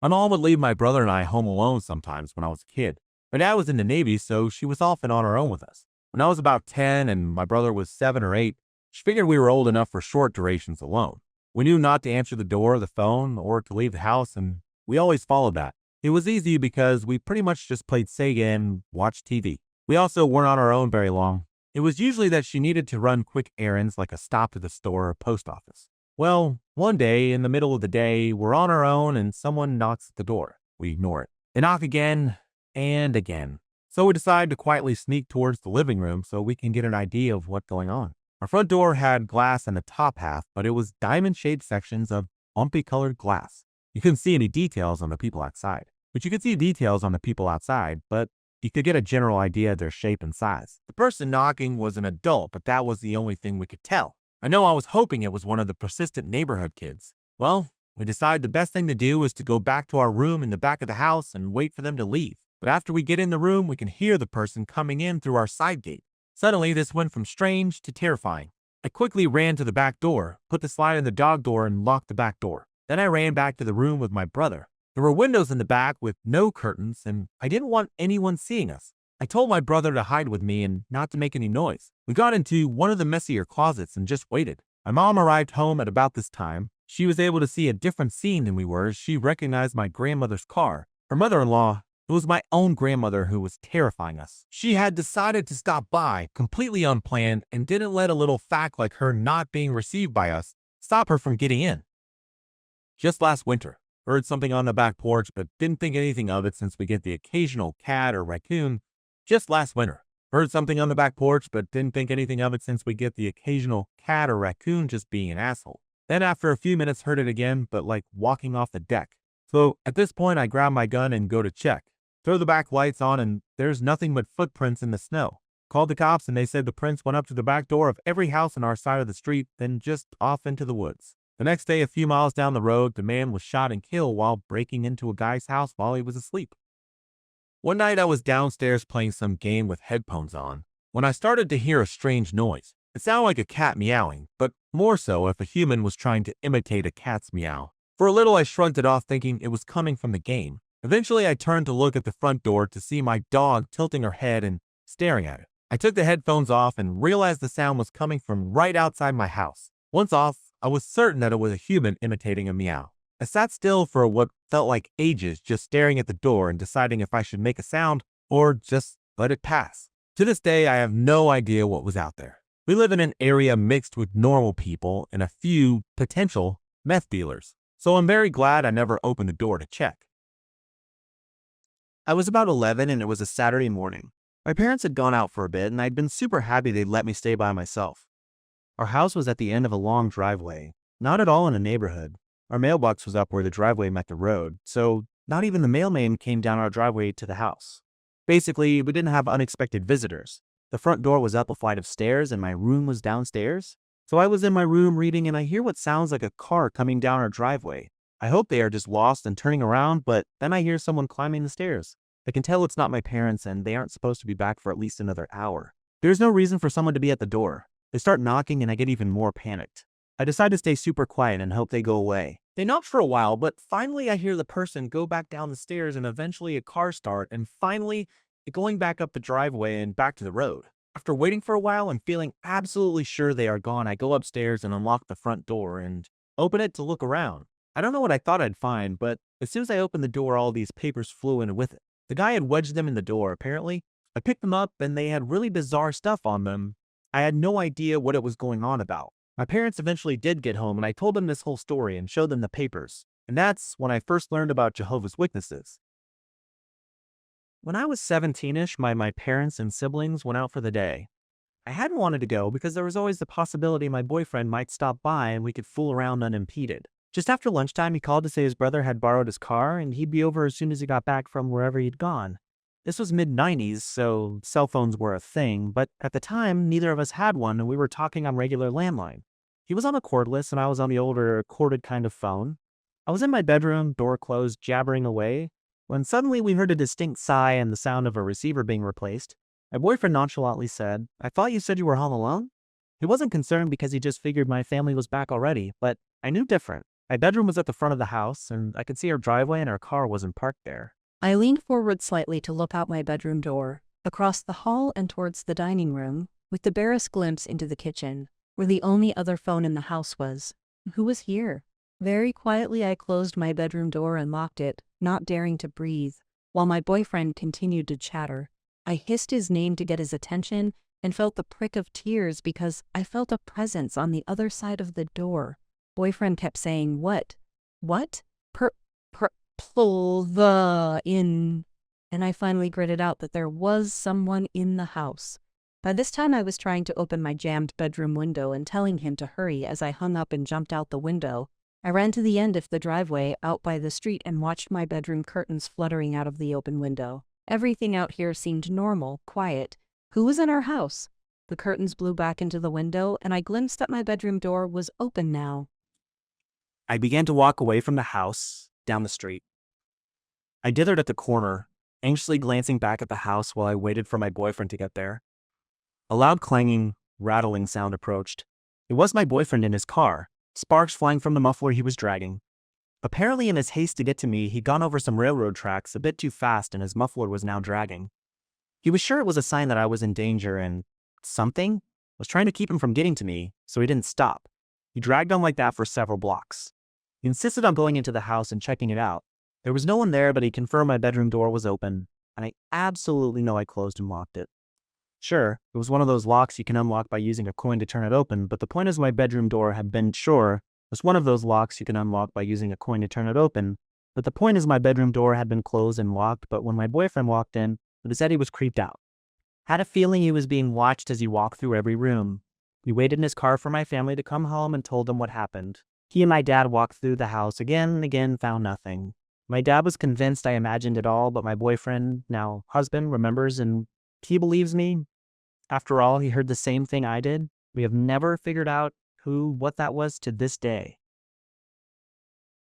My mom would leave my brother and I home alone sometimes when I was a kid. My dad was in the Navy, so she was often on her own with us. When I was about 10 and my brother was 7 or 8, she figured we were old enough for short durations alone. We knew not to answer the door or the phone or to leave the house, and we always followed that. It was easy because we pretty much just played Sega and watched TV. We also weren't on our own very long. It was usually that she needed to run quick errands like a stop to the store or post office. Well, one day in the middle of the day, we're on our own and someone knocks at the door. We ignore it. They knock again and again. So we decide to quietly sneak towards the living room so we can get an idea of what's going on. Our front door had glass in the top half, but it was diamond-shaped sections of bumpy colored glass. You couldn't see any details on the people outside. But you could see details on the people outside, but you could get a general idea of their shape and size. The person knocking was an adult, but that was the only thing we could tell. I know I was hoping it was one of the persistent neighborhood kids. Well, we decided the best thing to do was to go back to our room in the back of the house and wait for them to leave. But after we get in the room, we can hear the person coming in through our side gate. Suddenly, this went from strange to terrifying. I quickly ran to the back door, put the slide in the dog door, and locked the back door. Then I ran back to the room with my brother. There were windows in the back with no curtains, and I didn't want anyone seeing us. I told my brother to hide with me and not to make any noise. We got into one of the messier closets and just waited. My mom arrived home at about this time. She was able to see a different scene than we were. She recognized my grandmother's car. Her mother-in-law, it was my own grandmother who was terrifying us. She had decided to stop by, completely unplanned, and didn't let a little fact like her not being received by us stop her from getting in. Just last winter, heard something on the back porch, but didn't think anything of it since we get the occasional cat or raccoon. Just last winter, heard something on the back porch, but didn't think anything of it since we get the occasional cat or raccoon just being an asshole. Then after a few minutes heard it again, but like walking off the deck. So at this point, I grab my gun and go to check. Throw the back lights on and there's nothing but footprints in the snow. Called the cops and they said the prints went up to the back door of every house on our side of the street, then just off into the woods. The next day, a few miles down the road, the man was shot and killed while breaking into a guy's house while he was asleep. One night I was downstairs playing some game with headphones on when I started to hear a strange noise. It sounded like a cat meowing, but more so if a human was trying to imitate a cat's meow. For a little I shrugged it off thinking it was coming from the game. Eventually I turned to look at the front door to see my dog tilting her head and staring at it. I took the headphones off and realized the sound was coming from right outside my house. Once off, I was certain that it was a human imitating a meow. I sat still for what felt like ages, just staring at the door and deciding if I should make a sound or just let it pass. To this day, I have no idea what was out there. We live in an area mixed with normal people and a few potential meth dealers, so I'm very glad I never opened the door to check. I was about 11 and it was a Saturday morning. My parents had gone out for a bit and I'd been super happy they'd let me stay by myself. Our house was at the end of a long driveway, not at all in a neighborhood. Our mailbox was up where the driveway met the road, so not even the mailman came down our driveway to the house. Basically, we didn't have unexpected visitors. The front door was up a flight of stairs and my room was downstairs. So I was in my room reading and I hear what sounds like a car coming down our driveway. I hope they are just lost and turning around, but then I hear someone climbing the stairs. I can tell it's not my parents and they aren't supposed to be back for at least another hour. There's no reason for someone to be at the door. They start knocking and I get even more panicked. I decide to stay super quiet and hope they go away. They knock for a while, but finally I hear the person go back down the stairs and eventually a car start and finally going back up the driveway and back to the road. After waiting for a while and feeling absolutely sure they are gone, I go upstairs and unlock the front door and open it to look around. I don't know what I thought I'd find, but as soon as I opened the door, all these papers flew in with it. The guy had wedged them in the door, apparently. I picked them up and they had really bizarre stuff on them. I had no idea what it was going on about. My parents eventually did get home and I told them this whole story and showed them the papers. And that's when I first learned about Jehovah's Witnesses. When I was 17-ish, my parents and siblings went out for the day. I hadn't wanted to go because there was always the possibility my boyfriend might stop by and we could fool around unimpeded. Just after lunchtime, he called to say his brother had borrowed his car and he'd be over as soon as he got back from wherever he'd gone. This was mid-90s, so cell phones were a thing, but at the time, neither of us had one and we were talking on regular landline. He was on a cordless and I was on the older corded kind of phone. I was in my bedroom, door closed, jabbering away, when suddenly we heard a distinct sigh and the sound of a receiver being replaced. My boyfriend nonchalantly said, "I thought you said you were home alone?" He wasn't concerned because he just figured my family was back already, but I knew different. My bedroom was at the front of the house, and I could see our driveway and our car wasn't parked there. I leaned forward slightly to look out my bedroom door, across the hall and towards the dining room, with the barest glimpse into the kitchen, where the only other phone in the house was. Who was here? Very quietly I closed my bedroom door and locked it, not daring to breathe, while my boyfriend continued to chatter. I hissed his name to get his attention and felt the prick of tears because I felt a presence on the other side of the door. Boyfriend kept saying, "What? What? Pull the in." And I finally gritted out that there was someone in the house. By this time I was trying to open my jammed bedroom window and telling him to hurry as I hung up and jumped out the window. I ran to the end of the driveway out by the street and watched my bedroom curtains fluttering out of the open window. Everything out here seemed normal, quiet. Who was in our house? The curtains blew back into the window and I glimpsed that my bedroom door was open now. I began to walk away from the house, down the street. I dithered at the corner, anxiously glancing back at the house while I waited for my boyfriend to get there. A loud clanging, rattling sound approached. It was my boyfriend in his car, sparks flying from the muffler he was dragging. Apparently in his haste to get to me, he'd gone over some railroad tracks a bit too fast and his muffler was now dragging. He was sure it was a sign that I was in danger and something was trying to keep him from getting to me, so he didn't stop. He dragged on like that for several blocks. He insisted on going into the house and checking it out. There was no one there, but he confirmed my bedroom door was open, and I absolutely know I closed and locked it. Sure, it was one of those locks you can unlock by using a coin to turn it open, but the point is my bedroom door had been one of those locks you can unlock by using a coin to turn it open, but the point is my bedroom door had been closed and locked, but when my boyfriend walked in, it said he was creeped out. Had a feeling he was being watched as he walked through every room. He waited in his car for my family to come home and told them what happened. He and my dad walked through the house again and again, found nothing. My dad was convinced I imagined it all, but my boyfriend, now husband, remembers and he believes me. After all, he heard the same thing I did. We have never figured out what that was to this day.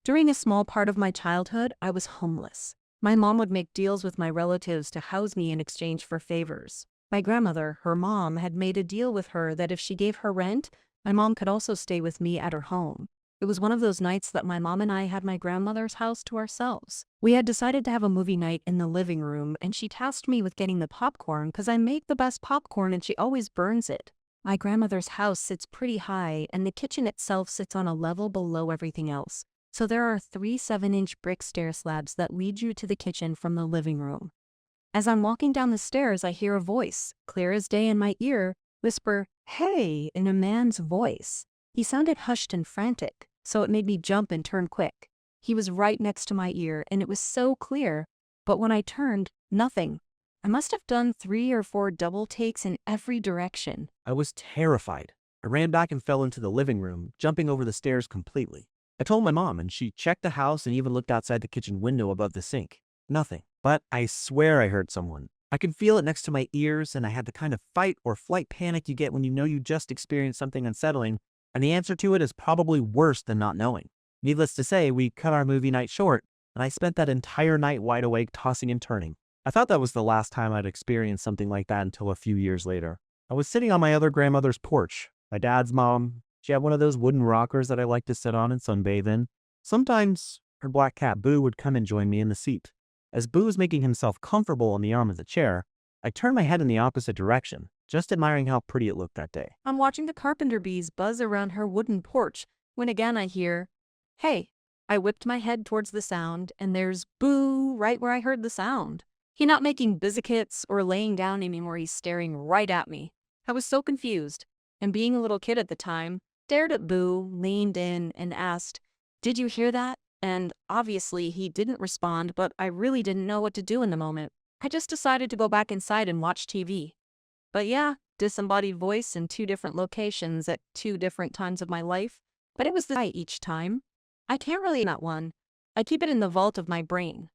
During a small part of my childhood, I was homeless. My mom would make deals with my relatives to house me in exchange for favors. My grandmother, her mom, had made a deal with her that if she gave her rent, my mom could also stay with me at her home. It was one of those nights that my mom and I had my grandmother's house to ourselves. We had decided to have a movie night in the living room, and she tasked me with getting the popcorn because I make the best popcorn and she always burns it. My grandmother's house sits pretty high, and the kitchen itself sits on a level below everything else. So there are 3 7-inch brick stair slabs that lead you to the kitchen from the living room. As I'm walking down the stairs, I hear a voice, clear as day in my ear, whisper, "Hey," in a man's voice. He sounded hushed and frantic, so it made me jump and turn quick. He was right next to my ear, and it was so clear, but when I turned, nothing. I must have done 3 or 4 double takes in every direction. I was terrified. I ran back and fell into the living room, jumping over the stairs completely. I told my mom, and she checked the house and even looked outside the kitchen window above the sink. Nothing. But I swear I heard someone. I could feel it next to my ears, and I had the kind of fight or flight panic you get when you know you just experienced something unsettling, and the answer to it is probably worse than not knowing. Needless to say, we cut our movie night short, and I spent that entire night wide awake tossing and turning. I thought that was the last time I'd experienced something like that until a few years later. I was sitting on my other grandmother's porch. My dad's mom, she had one of those wooden rockers that I like to sit on and sunbathe in. Sometimes her black cat Boo would come and join me in the seat. As Boo was making himself comfortable on the arm of the chair, I turned my head in the opposite direction, just admiring how pretty it looked that day. I'm watching the carpenter bees buzz around her wooden porch when again I hear, "Hey." I whipped my head towards the sound, and there's Boo right where I heard the sound. He's not making biscuits or laying down anymore, he's staring right at me. I was so confused, and being a little kid at the time, stared at Boo, leaned in, and asked, "Did you hear that?" And obviously he didn't respond, but I really didn't know what to do in the moment. I just decided to go back inside and watch TV. But yeah, disembodied voice in 2 different locations at 2 different times of my life, but it was the eye each time. I can't really that one. I keep it in the vault of my brain.